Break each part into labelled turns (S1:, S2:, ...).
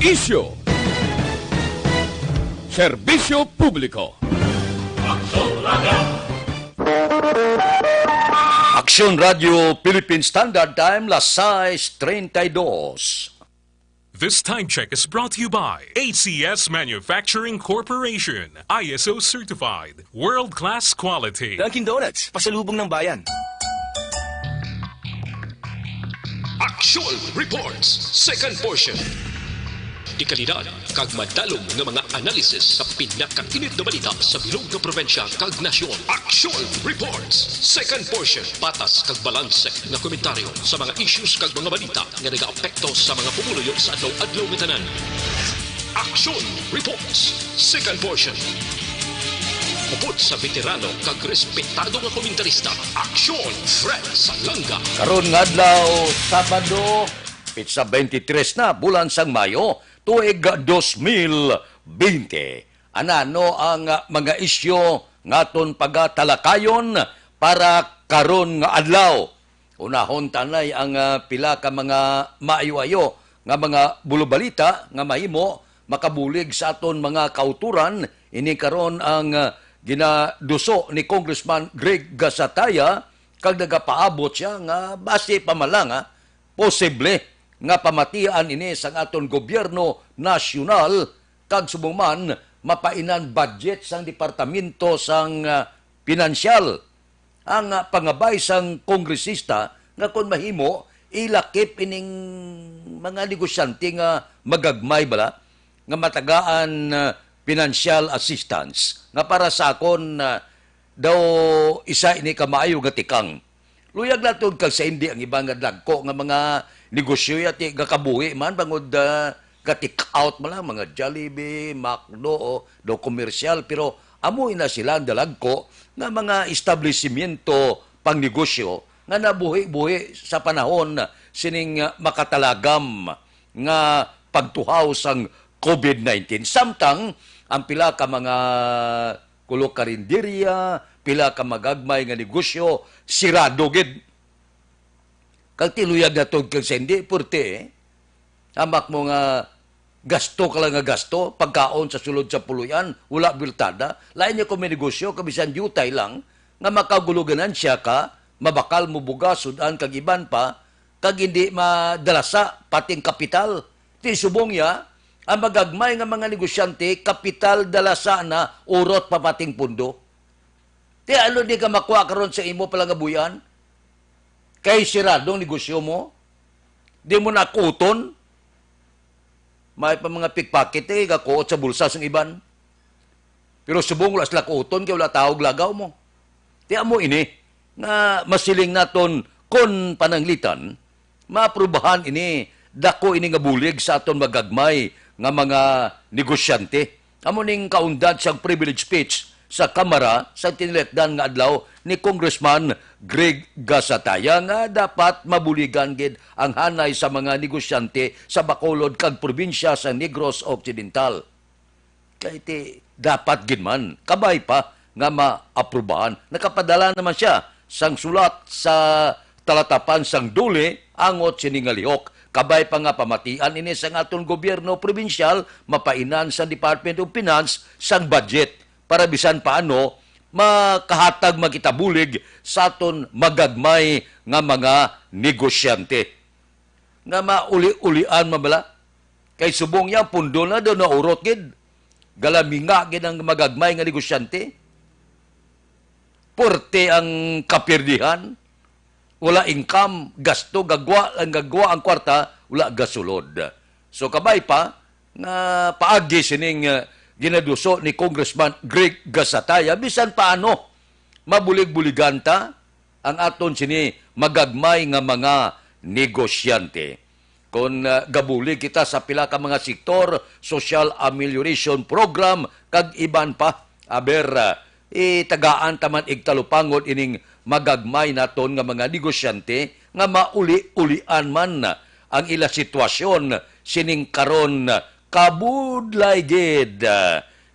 S1: Isyo. Serbisyo publiko. Aksyon Radio Philippine Standard Time, las 6:32.
S2: This time check is brought to you by ACS Manufacturing Corporation. ISO certified. World-class quality.
S3: Dunkin' Donuts, pasalubong ng bayan.
S4: Action Reports, second portion. Di kalidad, kag madalong ng mga analisis sa pinakainit na balita sa bilog na probensya kag nasyon. Action Reports, second portion. Patas kag balansek na komentaryo sa mga issues kag mga balita nga nagaapekto sa mga pumuluyo sa adlaw-adlaw nga tanan. Action Reports, second portion. Upod sa veterano kag respetado nga komentarista. Action Fred Salanga.
S1: Karon nga adlaw, Sabado, Pitsa 23 na, bulan sang Mayo, tuig 2020. Anano ang mga isyo ngaton pagatalakayon para karon nga adlaw. Unahon tanay ang pila ka mga maayo-ayo nga mga bulubalita nga mahimo makabulig sa aton mga kauturan. Ini karon ang ginaduso ni Congressman Greg Gasataya kag nagapaabot siya nga base pamalang posible nga pamatian ini sang aton gobyerno nasyonal kag subong man mapainan budget sang departamento sang pinansyal. Ang pangabay sang kongresista nga kon mahimo ilakip ining mga negosyante nga magagmay bala nga matagaan financial assistance nga para sa akon daw isa ini ka maayo nga tikang. Luyag naton kag sa hindi ang ibang nga dagko nga mga negosyo yati gakabuhi man bangod ka-take out mo lang mga Jollibee, McDo do komersyal pero amoy na sila ang dalagko nga mga establishmento pang negosyo nga nabuhi-buhi sa panahon sining makatalagam nga pagtuhaw sang COVID-19. Samtang ang pila ka mga karinderya, pila ka magagmay nga negosyo sirado gid. Kag tiluyag na tog kag sendi purte hamak mo nga gasto ka lang nga gasto pagkaon sa sulod sa puluyan wala biltada lain niya kung may negosyo kabisan yutay lang nga makaguluganan siya ka mabakal mo buga sudan kag iban pa kag hindi madalasa pating kapital ti subong ya ang magagmay nga mga negosyante kapital dalasa na urot pa pating pundo ti ano di ka makuha karon sa imo pala nga buyan kay siradong negosyo mo, di mo nakuton, may pa mga pickpocket kakuot sa bulsa ng iban. Pero subong wala sila kuton, kaya wala tawag lagaw mo. Tiyan mo ini, nga masiling naton kon pananglitan, maaprubahan ini, dako ini nga bulig sa aton magagmay nga mga negosyante. Amo ning kaundad sa privilege speech sa Kamara sa tiniletdan nga adlaw ni Congressman Greg Gasataya nga dapat mabuligan gid ang hanay sa mga negosyante sa Bacolod kag probinsya sa Negros Occidental. Kay ti dapat gid man kabay pa nga maaprubahan. Nakapadala naman siya sang sulat sa talatapan sang duli angot siningalihok. Kabay pa nga pamatian ini sa aton gobyerno probinsyal mapainan sa Department of Finance sang budget para bisan paano makahatag makitabulig sa aton magagmay nga mga negosyante. Nga mauli-ulian mabala. Kay subong niya, pundo na doon na urot gid. Galaminga gid ang magagmay nga negosyante. Porte ang kapirdihan. Wala income, gasto, gagwa ang kwarta, wala gasulod. So kabay pa, nga paagi sining ginaduso ni Congressman Greg Gasataya, bisan paano mabulig-buliganta ang aton sini magagmay nga mga negosyante. Kung gabulig kita sa pila ka mga sektor, social amelioration program, kag iban pa, aber itagaan taman igtalupangod ining magagmay naton nga mga negosyante nga mauli-ulian man ang ila sitwasyon sining karon kabudlay gid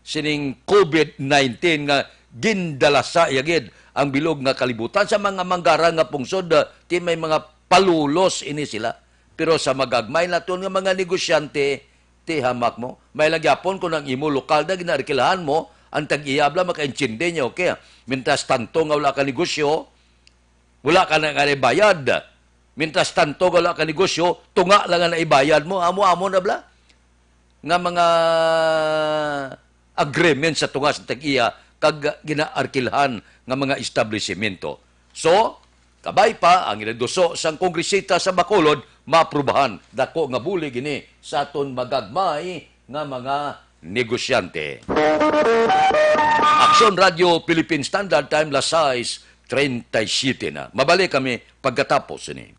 S1: sining COVID-19 nga gindalasa yagid ang bilog nga kalibutan sa mga manggara nga pungsod ti may mga palulos ini sila pero sa magagmay naton nga mga negosyante sulti hamak mo. May lagyapon kung ang imo lokal na ginarkilahan mo, ang tag-iyabla makaintindi niya, okay? Mintas tanto nga wala ka negosyo, wala ka na nga bayad. Mintas tanto nga wala ka negosyo, tunga lang nga na ibayad mo, amo-amo na bla. Nga mga agreement sa tunga sa tag-iya, kag ginaarkilahan nga mga establishmento. So, kabay pa ang inaduso sang kongresita sa Bacolod maaprubahan dako nga buli gini sa aton magagmay nga mga negosyante. Aksyon Radio Philippine Standard Time las 6:37 na. Mabalik kami pagkatapos ini.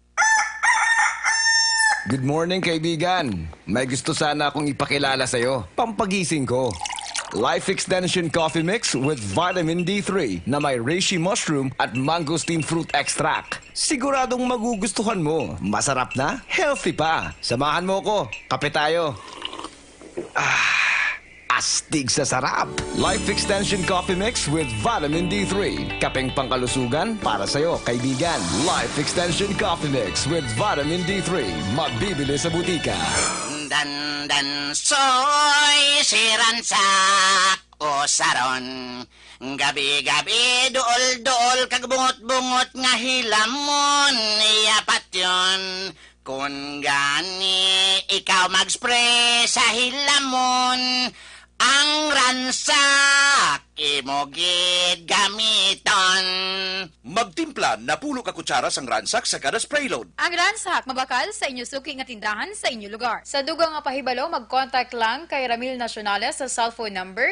S5: Good morning, kaibigan. May gusto sana akong ipakilala sa'yo. Pampagising ko. Life Extension Coffee Mix with Vitamin D3 na may reishi mushroom at mangosteen fruit extract. Siguradong magugustuhan mo. Masarap na, healthy pa. Samahan mo ko. Kape tayo. Astig sa sarap. Life Extension Coffee Mix with Vitamin D3. Kapeng pangkalusugan para sa'yo, kaibigan. Life Extension Coffee Mix with Vitamin D3. Mabibili sa butika.
S6: Dan soy siransak o saron. Gabi-gabi duol-duol kag bungot-bungot nga hilamon. Iyapat yun. Kung gani ikaw mag-spray sa hilamon, ang ransak imogid gamiton.
S3: Magtimpla na pulo ka kutsara sang ransak sa kada spray load.
S7: Ang ransak mabakal sa inyo suki nga tindahan sa inyo lugar. Sa dugang nga pahibalo, mag-contact lang kay Ramil Nacionales sa cellphone number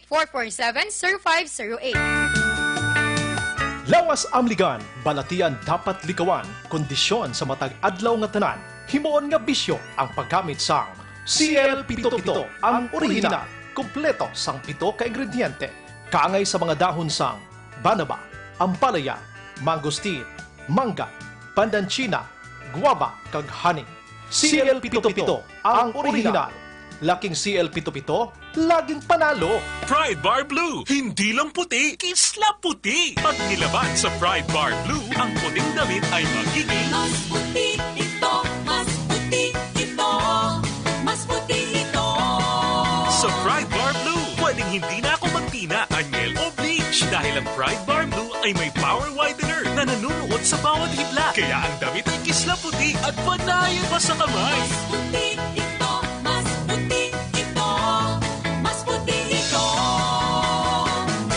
S7: 0998-447-0508.
S8: Lawas Amligan, balatian dapat likawan, kondisyon sa matag adlaw nga tanan, himoon nga bisyo ang paggamit sang CL77, ang original, kumpleto sang 7 ka ingrediente, kaangay sa mga dahon sang banaba, ampalaya, mangosteen, mangga, pandanchina, guava, kag honey. CL77, ang original. Laking CL77, laging panalo.
S2: Pride Bar Blue, hindi lang puti, kisla puti. Pag nilaban sa Pride Bar Blue, ang puting damit ay magiging
S9: Mas puti ito, mas puti ito, mas puti ito.
S2: sa Pride Bar Blue. Pwedeng hindi na ako magtina, anyel o bleach dahil ang Pride Bar Blue ay may power widener na nanunuot sa bawat hibla. Kaya ang damit ay kisla puti at panayan pa sa kamay.
S9: Mas puti ito, mas puti ito, mas puti ito.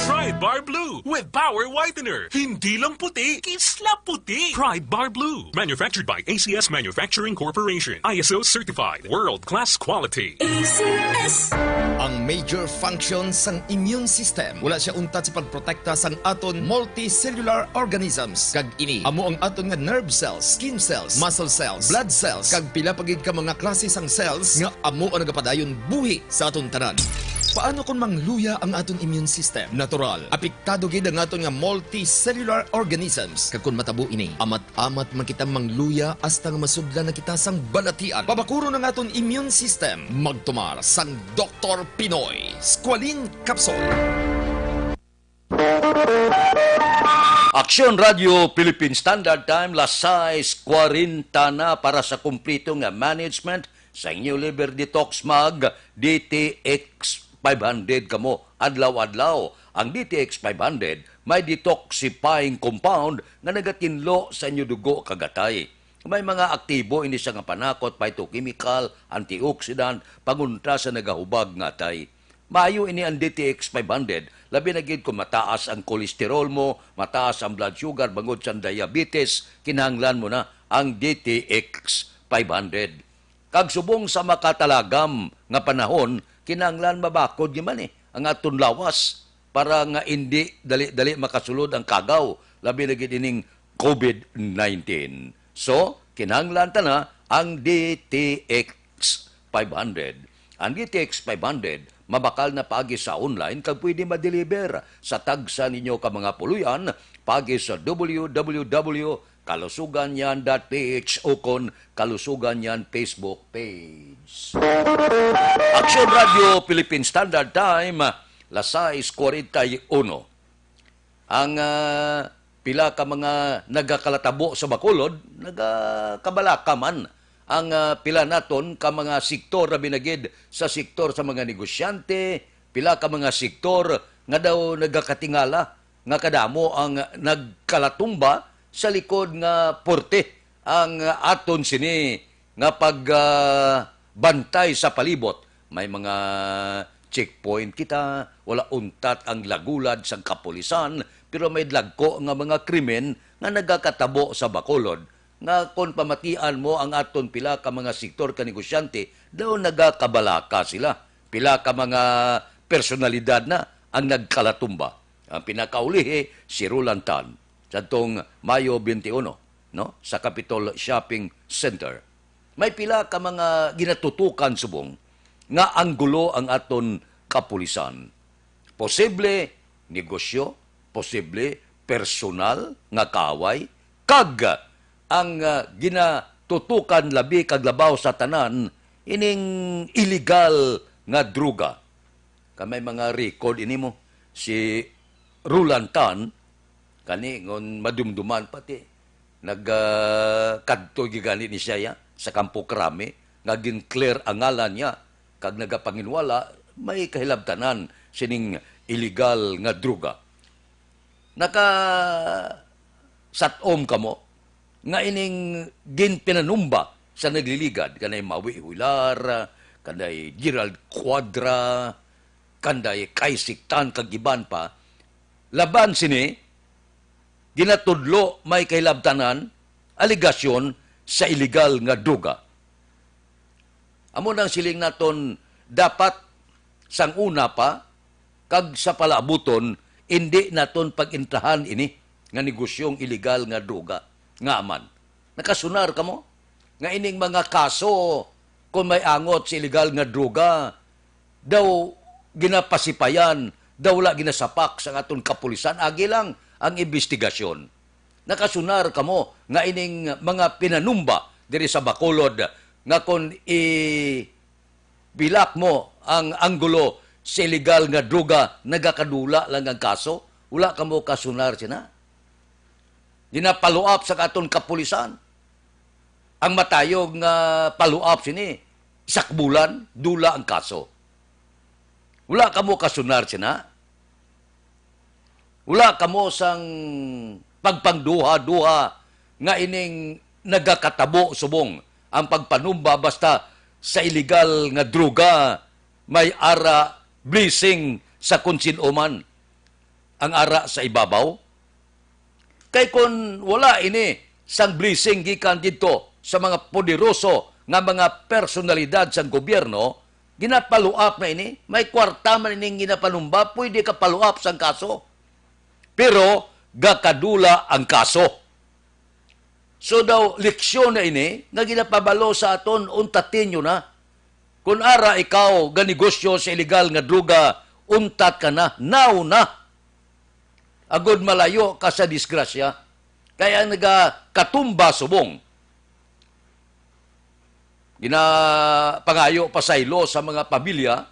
S2: Pride Bar Blue with power whitener. Hindi lang puti, kisla puti. Pride Bar Blue. Manufactured by ACS Manufacturing Corporation. ISO certified. World-class quality.
S9: ACS.
S10: Ang major function sang immune system wala siya untat sa pagprotekta sang aton multicellular organisms kag ini amo ang aton nga nerve cells, skin cells, muscle cells, blood cells kag pila pagid ka mga klase sang cells nga amo ang nagapadayon buhi sa aton tanan. Paano kung mangluya ang aton immune system? Natural. Apektado gid ang aton nga multicellular organisms. Kag kun matabo ini, amat-amat man kita mangluya hasta nga masudlan na kita sang balatian. Pabakuro ng aton immune system. Magtumar sang Dr. Pinoy. Squalene Capsule.
S1: Aksyon Radio Philippine Standard Time las 6:40 na para sa kumplito nga management sa inyo Liver Detox Mag DTX 500 kamo adlaw-adlaw. Ang DTX 500 may detoxifying compound nga nagatinlo sa inyo dugo kagatay. May mga aktibo ini sa nga panakot, phytochemical, antioxidant, pangunta sa nagahubag nga tay. Maayo ini ang DTX 500, labi na gid kung mataas ang kolesterol mo, mataas ang blood sugar, bangod sa diabetes, kinahanglan mo na ang DTX 500. Kag subong sa makatalagam nga panahon, kinahanglan mabakod man ang aton lawas para nga hindi dali-dali makasulod ang kagaw, labi na gid ining COVID-19. So, kinahanglan ta na ang DTX 500. Ang DTX 500 mabakal na pagi sa online kag pwede ma-deliver sa tagsa ninyo ka mga puluyan pagi sa www.kalusuganyan.ph o kon Kalusuganyan Facebook page. Aksyon Radio Philippine Standard Time las 6:41. Ang pila ka mga nagakalatabo sa Bacolod, nagakabalaka man ang pila naton ka mga sektor na binagid sa sektor sa mga negosyante, pila ka mga sektor nga daw nagakatingala nga kadamo ang nagkalatumba sa likod nga porte ang aton sini nga pagbantay sa palibot. May mga checkpoint kita, wala untat ang lagulad sa kapulisan, pero may dagko nga mga krimen nga nagakatabo sa Bacolod nga kung pamatian mo ang aton pila ka mga sektor ka negosyante, daw nagakabalaka sila. Pila ka mga personalidad na ang nagkalatumba. Ang pinakaulihi, si Roland Tan, sa itong Mayo 21, no? Sa Capitol Shopping Center. May pila ka mga ginatutukan subong nga anggulo ang aton kapulisan. Posible negosyo, posible personal nga kaaway, kag ang ginatutukan labi kaglabaw sa tanan ining illegal nga druga. Kamay mga record ini mo si Roland Tan kani ngon madumduman pati nagkadto gigani ni siya sa Kampo Krame nga gin-clear ang ngalan niya kag nagapanginwala may kahilabtanan sining illegal nga druga. Naka satom kamo nga ining ginpinanumba sa nagliligad kanay Maui Huilar, kanay Gerald Quadra, kanday Kaisik Tan kag iban pa, laban sini ginatudlo may kahilabtanan aligasyon sa illegal nga druga. Amo nang siling naton dapat sang una pa kag sa palabuton hindi naton pagintahan ini nga negosyong illegal nga druga nga aman. Nakasunar kamo nga ining mga kaso kung may angot sa illegal nga druga daw ginapasipayan, daw wala ginasapak sa aton kapulisan, agi lang ang investigasyon. Nakasunar kamo nga ining mga pinanumba diri sa Bacolod nga kung bilak mo ang anggulo sa illegal nga druga, nagakadula lang ang kaso, wala kamo kasunar sina. Ginapaluap sa aton kapulisan. Ang matayog nga paluap sini, isak bulan, dula ang kaso. Wala kamo kasunar sina. Wala kamo sang pagpangduha-duha nga ining nagakatabo subong ang pagpanumba basta sa illegal nga druga may ara blessing sa kunsinuman ang ara sa ibabaw. Kay kung wala ini sang blessing gikan dito sa mga poderoso nga mga personalidad sa gobyerno, ginapaluap na ini, may kwarta man ining ginapanumba, pwede ka paluap sang kaso. Pero gakadula ang kaso. So daw leksyon na ini nga ginapabalo sa aton untatin nyo na. Kung ara ikaw ganegosyo sa illegal nga druga, untat ka na, now na. Agod malayo ka sa disgrasya. Kaya nagakatumba subong. Ginapangayo pasaylo sa mga pamilya,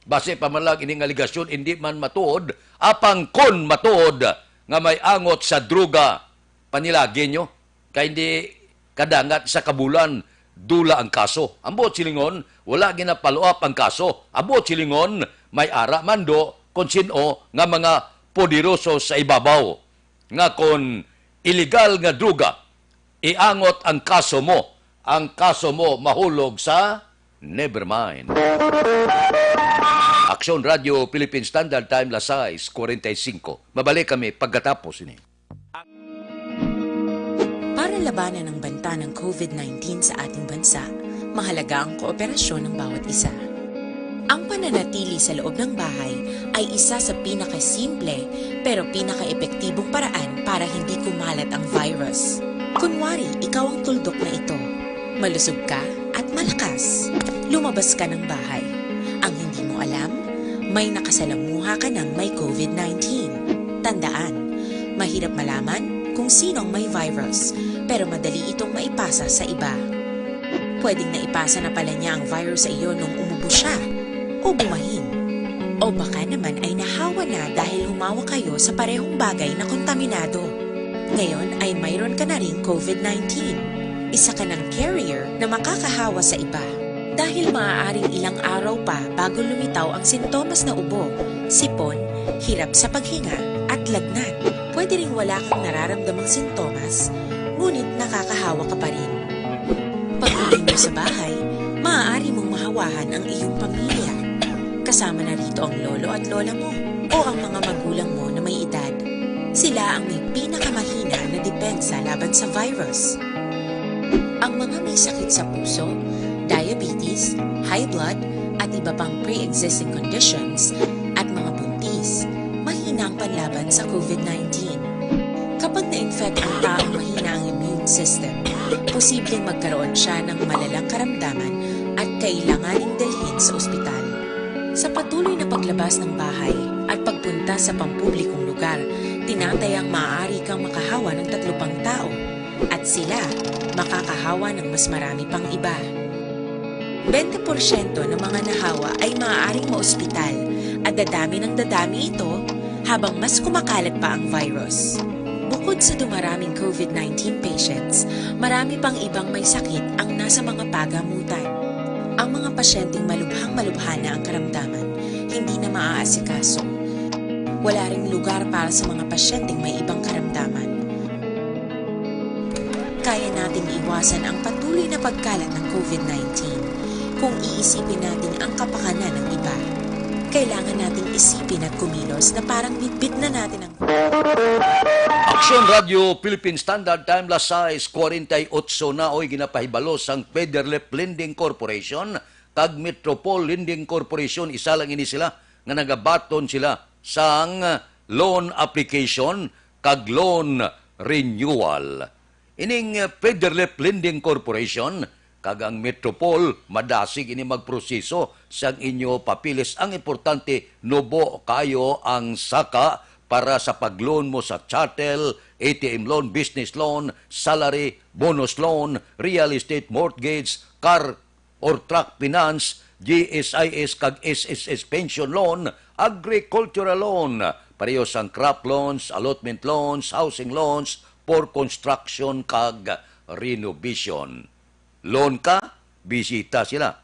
S1: base pa man lang ining aligasyon, hindi man matuod, apang kon matuod nga may angot sa druga, panilagin nyo, kaya hindi kadangat sa kabulan, dula ang kaso. Ambot silingon, wala ginapaluap ang kaso. Ambot silingon, may ara mando, kung sino nga mga poderoso sa ibabaw. Nga kon illegal nga druga, iangot ang kaso mo. Ang kaso mo mahulog sa nevermind. Aksyon Radio Philippine Standard Time, las 6:45. Mabalik kami pagkatapos ini.
S11: Para labanan ang banta ng COVID-19 sa ating bansa, mahalaga ang kooperasyon ng bawat isa. Ang pananatili sa loob ng bahay ay isa sa pinakasimple pero pinaka-epektibong paraan para hindi kumalat ang virus. Kunwari, ikaw ang tuldok na ito. Malusog ka at malakas. Lumabas ka ng bahay. Ang hindi mo alam, may nakasalamuha ka ng may COVID-19. Tandaan, mahirap malaman kung sinong may virus, pero madali itong maipasa sa iba. Pwedeng naipasa na pala niya ang virus sa iyo nung umubo siya o bumahin. O baka naman ay nahawa na dahil humawa kayo sa parehong bagay na kontaminado. Ngayon ay mayroon ka na ring COVID-19. isa ka ng carrier na makakahawa sa iba. Dahil maaaring ilang araw pa bago lumitaw ang sintomas na ubo, sipon, hirap sa paghinga at lagnat. Pwede ring wala kang nararamdamang sintomas, ngunit nakakahawa ka pa rin. Pag-uwi mo sa bahay, maaari mong mahawahan ang iyong pamilya. Kasama na rito ang lolo at lola mo o ang mga magulang mo na may edad. Sila ang may pinakamahina na depensa laban sa virus. Ang mga may sakit sa puso, diabetes, high blood, at iba pang pre-existing conditions at mga buntis, mahina ang panlaban sa COVID-19. Kapag na-infect ang taong mahina ang immune system, posibleng magkaroon siya ng malalang karamdaman at kailanganing dalhin sa ospital. Sa patuloy na paglabas ng bahay at pagpunta sa pampublikong lugar, tinatayang maaari kang makahawa ng 3 pang tao at sila makakahawa ng mas marami pang iba. 20% ng mga nahawa ay maaaring maospital at dadami ng dadami ito habang mas kumakalat pa ang virus. Bukod sa dumaraming COVID-19 patients, marami pang ibang may sakit ang nasa mga pagamutan. Ang mga pasyenteng malubhang-malubha na ang karamdaman, hindi na maaasikaso. Wala ring lugar para sa mga pasyenteng may ibang karamdaman. Kaya nating iwasan ang patuloy na pagkalat ng COVID-19 kung iisipin natin ang kapakanan ng iba. Kailangan nating isipin at kumilos na parang bitbit na natin ang...
S1: Aksyon Radio Philippine Standard Time las 6:48 na oy ginapahibalo sang Federlep Lending Corporation kag Metropole Lending Corporation. Isa lang ini sila nga nagabaton sila sang loan application kag loan renewal. Ining Federlep Lending Corporation kag ang Metropole madasig ini magproseso sang inyo papilis. Ang importante nubo kayo ang saka para sa pag-loan mo sa chattel, ATM loan, business loan, salary, bonus loan, real estate mortgage, car or truck finance, GSIS kag SSS pension loan, agricultural loan, parehas ang crop loans, allotment loans, housing loans, for construction kag renovation. Loan ka, bisita sila.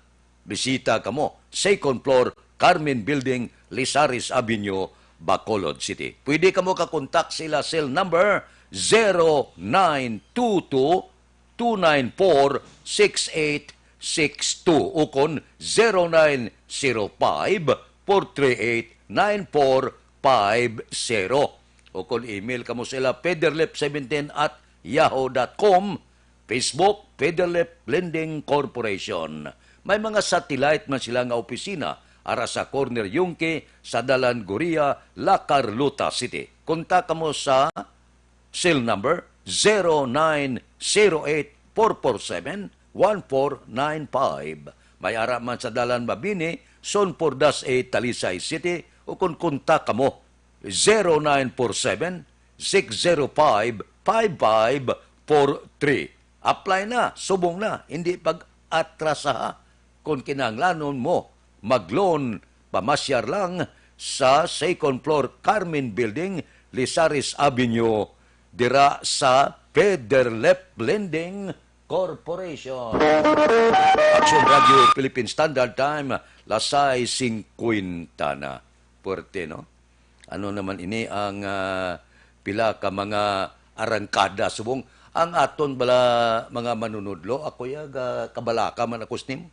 S1: Bisita ka mo. Second floor, Carmen Building, Lizares Avenue, Bacolod City. Pwede ka mo kakontak sila cell number 0922-294-6862 ukon 0905-438-9450. Ukon email ka mo sila federlep17@yahoo.com. Facebook, Federlep Lending Corporation. May mga satellite man sila nga opisina ara sa Corner Yungke, sa Dalan Goria, La Carlota City. Kontak mo sa cell number 0908-447-1495. May ara man sa Dalan Mabini, Son Pordas A, Talisay City, o kung kontak mo 0947-605-5543. Apply na, subong na, hindi pag-atrasaha. Kung kinanglanon mo, mag-loan, pamasyar lang sa second floor Carmen Building, Lizares Avenue, dira sa Federlep Lending Corporation. Action Radio Philippine Standard Time, lasay 50 na. Puerte, no? Ano naman ini ang pila ka mga arangkada subong. Ang aton bala mga manunudlo, ako kabalaka man ako snim.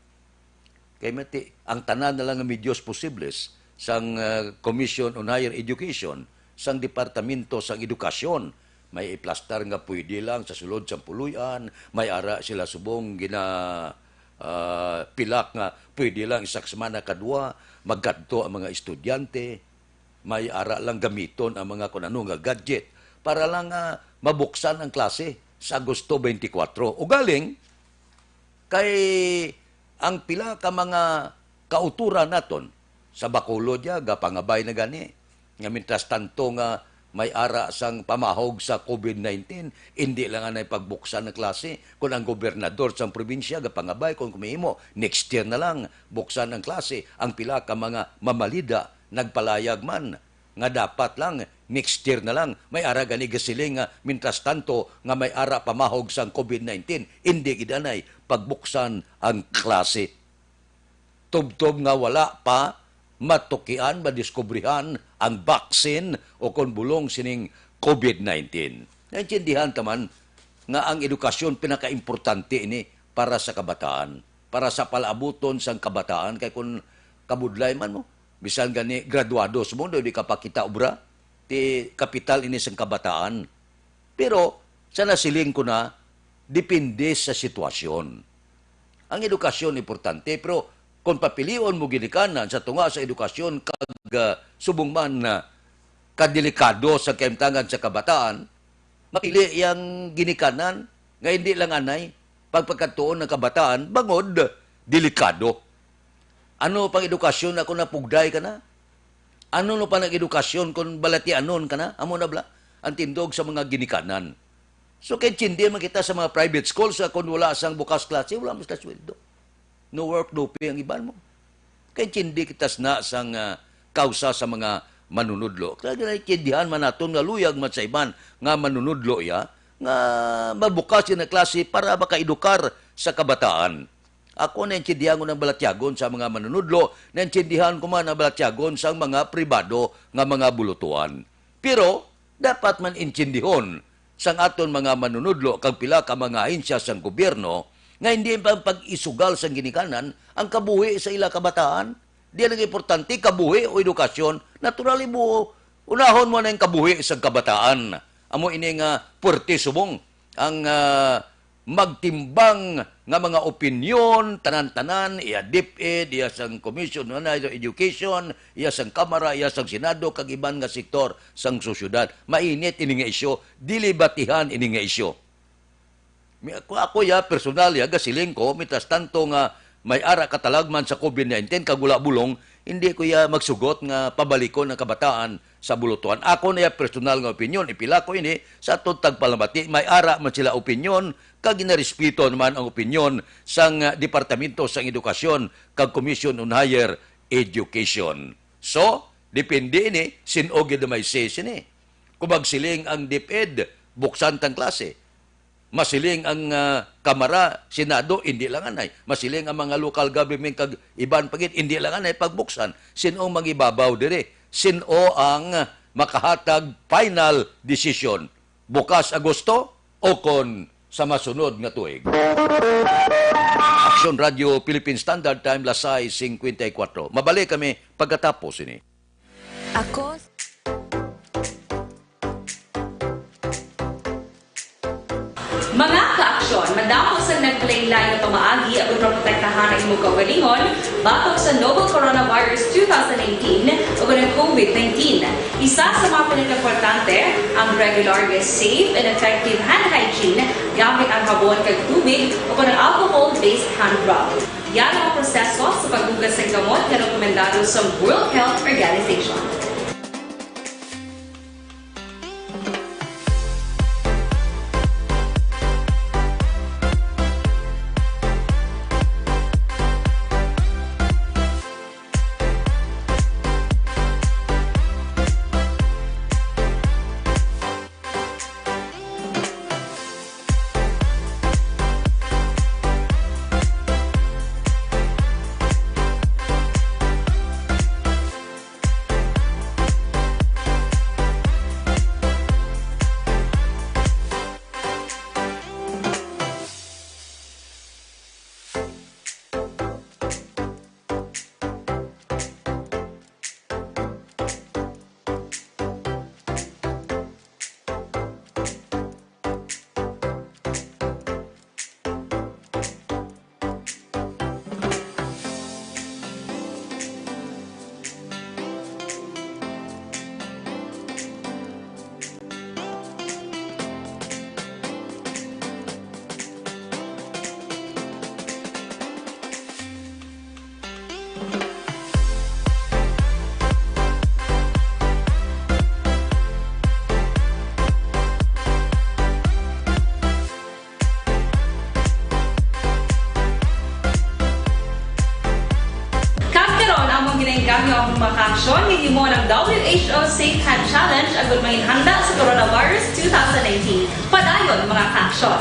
S1: Kaya mati, ang tanan na lang ng medyos posibles sang Commission on Higher Education, sang Departamento sang Edukasyon, may iplastar nga pwede lang sa sulod sa puluyan, may ara sila subong pilak nga pwede lang isak semana kadua, maggadto ang mga estudyante, may ara lang gamiton ang mga kunano nga gadget para lang mabuksan ang klase sa Agosto 24. O galing, kay ang pila ka mga kauturan naton sa Bacolod pangabay na gani. Nga mintras tanto nga may ara sang pamahog sa COVID-19, hindi lang na pagbuksan ng klase. Kung ang gobernador sa probinsya pangabay, kung kumihimo, next year na lang buksan ng klase. Ang pila ka mga mamalida nagpalayag man nga dapat lang next year na lang. May ara gani gasiling nga mintras tanto nga may ara pamahog sang COVID-19. Hindi gidanay pagbuksan ang klase. Tub-tub nga wala pa matukian, madiskubrihan ang vaccine o kung bulong sining COVID-19. Naintindihan taman nga ang edukasyon pinaka-importante ini para sa kabataan, para sa palabuton sang kabataan. Kaya kung kabudlay man mo, bisan gani graduado sa mundo, di ka pa kita obra, ti kapital ini sang kabataan. Pero, sa nasiling ko na, depende sa sitwasyon. Ang edukasyon importante, pero kung papilion mo ginikanan sa tunga sa edukasyon kag subong man na kadelikado sa kaimtangan sa kabataan, mapili yang ginikanan nga hindi lang anay pagpagkatuon ng kabataan, bangod, delikado. Ano pang edukasyon ako napugday ka na? Ano no pa nag-edukasyon kung balatianon ka na? Amo na bla? Ang tindog sa mga ginikanan. So kaya hindi man kita sa mga private schools kung wala sang bukas klase, wala mo sa sweldo. No work, no pay ang iban mo. Kaya hindi kita na sang kausa sa mga manunudlo. Kaya kindihan man natin nga luyag man sa iban nga manunudlo ya, nga mabukas na klase para makaedukar sa kabataan. Ako naintindihan ko ng balatyagon sa mga manunudlo, naintindihan ko man ang balatyagon sa mga pribado nga mga bulutuan. Pero, dapat man intindihon sang aton mga manunudlo kag pila ka mga ahensya sang gobyerno nga hindi pa pag-isugal sang ginikanan ang kabuhi sa ila kabataan. Di lang importante kabuhi o edukasyon, naturally mo unahon mo na yung kabuhi sa kabataan. Amo ini nga puwerte subong ang magtimbang nga mga opinyon, tanan-tanan, iya DepEd, iya sang Commission on Education, iya sang Kamara, iya sang Senado, kag iban nga sektor sang sosyudad. Mainit ini nga isyo, dili batihan ini nga isyo. Ako ya, personal ya, gasiling ko, mitas tanto nga may ara katalagman sa COVID-19, kagula bulong, hindi ko ya magsugot nga pabalikon ng kabataan sa bulutuan. Ako na ya personal nga opinyon, ipila ko ini sa tutag palamati, may ara man sila opinyon, kag inarespeto naman ang opinyon sang Departamento sang Edukasyon kag Commission on Higher Education. So, depende ini, sinoge na may says ini. Kung magsiling ang DepEd, buksan tang klase. Masiling ang Kamara, Senado, hindi lang anay. Masiling ang mga local government kag iban pagit, hindi lang anay pagbuksan. Sino magibabaw dire? Sino ang makahatag final decision? Bukas Agosto o kon sa masunod nga tuig? Action Radio Philippine Standard Time, Lasay 54. Mabalik kami pagkatapos ini.
S11: Ako...
S12: Mga ka-aksyon, madamo sa naglaylay na pamaagi at protektahan ang imong kaugalingon batok sa novel coronavirus 2018 o ng COVID-19. Isa sa mga pinaka-importante ang regular, safe, and effective hand hygiene gamit ang habon kag tubig o ng alcohol-based hand rub. Yan ang proseso sa paghugas ng gamot na rekomendado sa World Health Organization. Ngayon kami ang makaaksyon ngayon mo ng WHO Safe Hand Challenge agad may handa sa Coronavirus 2019. Padayon mga kaaksyon.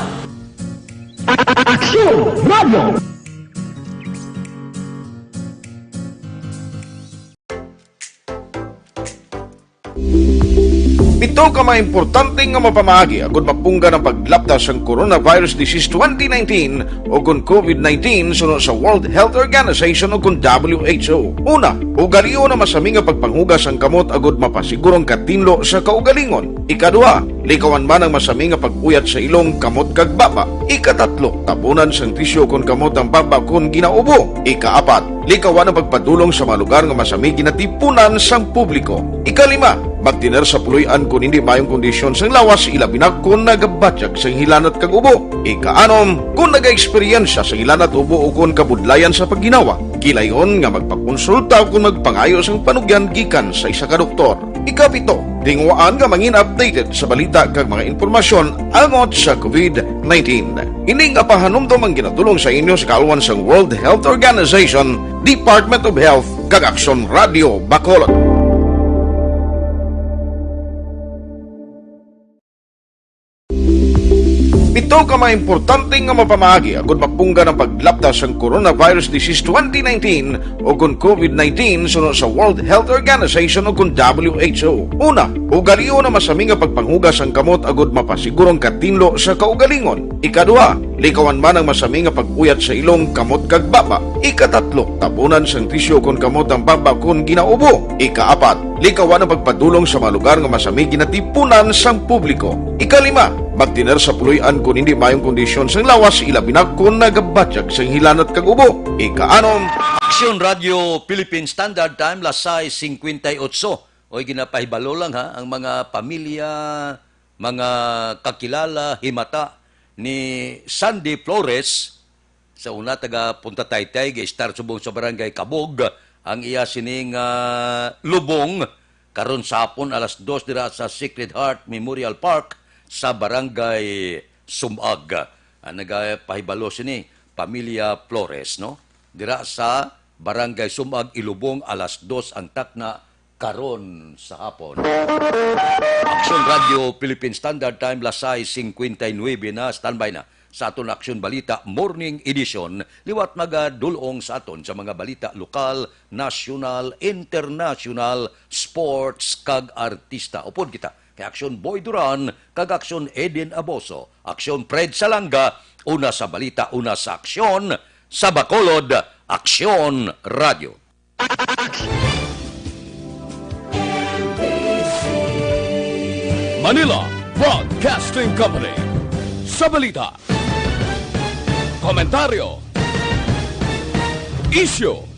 S3: Pito ka importante nga mapamagi agud mapungga ng paglaptas ang Coronavirus Disease 2019 o kung COVID-19 sunod sa World Health Organization o kung WHO. Una, ugaliyo na masami nga pagpanghugas ang kamot agud mapasigurong katinlo sa kaugalingon. Ikadua, likawan man ang masami nga pag-uyat sa ilong kamot kag baba. Ikatatlo, tapunan sang tisyo kon kamot ang baba kon ginaubo. Ikaapat, likawan ang pagpadulong sa mga lugar nga masami ginatipunan sang publiko. Ikalima, magtiner sa puluyan kung hindi mayong kondisyon sang lawas ilabi na kung nagabatyag sang hilanat kag ubo. Ikaanom, kung nag-eksperyensya sa hilanat ubo o kung kabudlayan sa pagginawa. Kilayon nga magpakonsulta kung magpangayo sang panugyan gikan sa isa ka doktor. Ikapito, tingwaan nga mangin updated sa balita kag mga informasyon angot sa COVID-19. Ini nga pahanumdum ang ginatulong sa inyo sa kalwan sang World Health Organization, Department of Health kag Aksyon Radio Bacolod. Pito ka importante nga mapamagi agud mapungga ng paglaptas ang Coronavirus Disease 2019 o kung COVID-19 sunod sa World Health Organization o kung WHO. Una, ugaliyo na masami nga pagpanghugas ang kamot agud mapasigurong katinlo sa kaugalingon. Ikadua, likawan man ang masami nga pag-uyat sa ilong kamot kag baba. Ikatatlo, tapunan sang tisyo kon kamot ang baba kon ginaubo. Ikaapat, likawan ang pagpadulong sa mga lugar nga masami ginatipunan sang publiko. Ikalima, magtiner sa puluyan kung hindi mayong kondisyon sang lawas ilabi na kung nagabatyag sang hilanat kag ubo. Ikaanom,
S1: Aksyon Radio Philippine Standard Time, lasay 58. Oy, ginapahibalo lang ha, ang mga pamilya, mga kakilala, himata ni Sandy Flores sa una taga Punta Taytay, gi-start subong sa barangay Kabog, ang iya sining lubong karon sapon alas 2 dira sa Sacred Heart Memorial Park sa barangay Sumag. Nagapahibalo sini pamilya Flores, no? Dira sa barangay Sumag, Ilubong, alas 2 ang takna karon sa hapon. Aksyon Radio Philippine Standard Time, lasay 59 na, standby na sa aton Aksyon Balita Morning Edition. Liwat magadulong sa aton sa mga balita lokal, national, international, sports, kag artista. Upod kita kay Aksyon Boy Duran, kag Aksyon Eden Aboso, Aksyon Fred Salanga, una sa balita, una sa aksyon, sa Bacolod, Aksyon Radio.
S4: Manila Broadcasting Company. Sa balita, komentaryo, issue,